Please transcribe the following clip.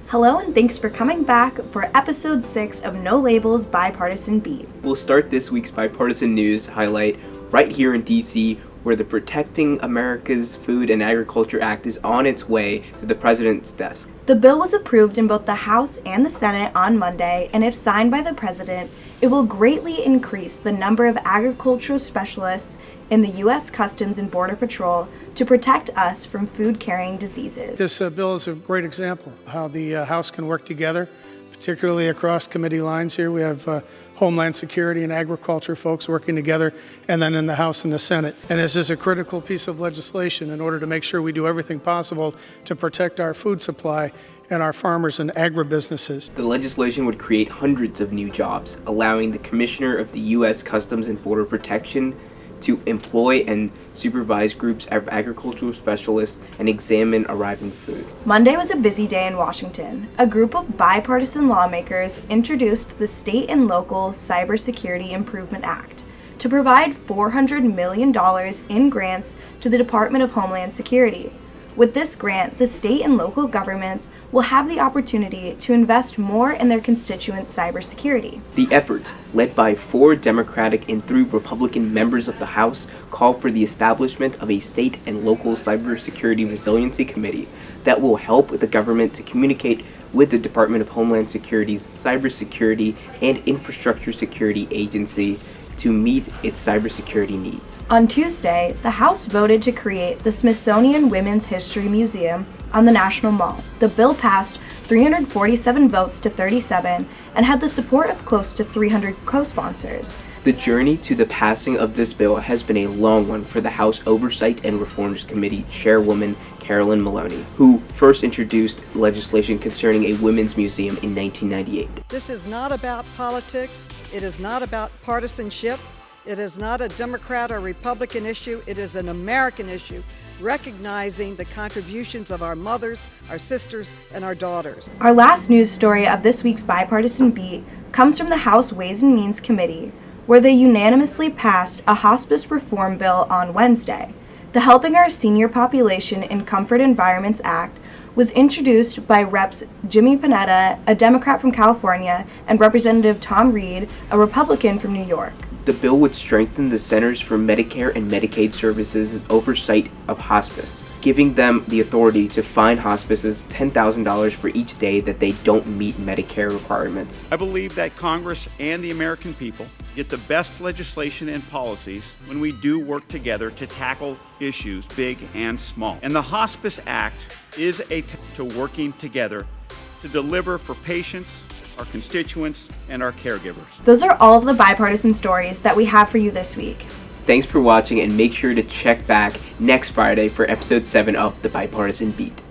Hello and thanks for coming back for episode 6 of No Labels Bipartisan Beat. We'll start this week's bipartisan news highlight right here in DC, where the Protecting America's Food and Agriculture Act is on its way to the president's desk. The bill was approved in both the House and the Senate on Monday, and if signed by the president, it will greatly increase the number of agricultural specialists in the U.S. Customs and Border Patrol to protect us from food-carrying diseases. This bill is a great example of how the House can work together, particularly across committee lines here. We have Homeland Security and Agriculture folks working together, and then in the House and the Senate. And this is a critical piece of legislation in order to make sure we do everything possible to protect our food supply and our farmers and agribusinesses. The legislation would create hundreds of new jobs, allowing the Commissioner of the U.S. Customs and Border Protection to employ and supervise groups of agricultural specialists and examine arriving food. Monday was a busy day in Washington. A group of bipartisan lawmakers introduced the State and Local Cybersecurity Improvement Act to provide $400 million in grants to the Department of Homeland Security. With this grant, the state and local governments will have the opportunity to invest more in their constituents' cybersecurity. The effort, led by 4 Democratic and 3 Republican members of the House, called for the establishment of a state and local cybersecurity resiliency committee that will help the government to communicate with the Department of Homeland Security's Cybersecurity and Infrastructure Security Agency to meet its cybersecurity needs. On Tuesday, the House voted to create the Smithsonian Women's History Museum on the National Mall. The bill passed 347 votes to 37 and had the support of close to 300 co-sponsors. The journey to the passing of this bill has been a long one for the House Oversight and Reforms Committee Chairwoman Carolyn Maloney, who first introduced legislation concerning a women's museum in 1998. This is not about politics. It is not about partisanship. It is not a Democrat or Republican issue. It is an American issue, recognizing the contributions of our mothers, our sisters, and our daughters. Our last news story of this week's Bipartisan Beat comes from the House Ways and Means Committee, where they unanimously passed a hospice reform bill on Wednesday. The Helping Our Senior Population in Comfort Environments Act was introduced by Reps. Jimmy Panetta, a Democrat from California, and Representative Tom Reed, a Republican from New York. The bill would strengthen the Centers for Medicare and Medicaid Services' oversight of hospice, giving them the authority to fine hospices $10,000 for each day that they don't meet Medicare requirements. I believe that Congress and the American people get the best legislation and policies when we do work together to tackle issues big and small. And the Hospice Act is to working together to deliver for patients, our constituents, and our caregivers. Those are all of the bipartisan stories that we have for you this week. Thanks for watching, and make sure to check back next Friday for episode 7 of The Bipartisan Beat.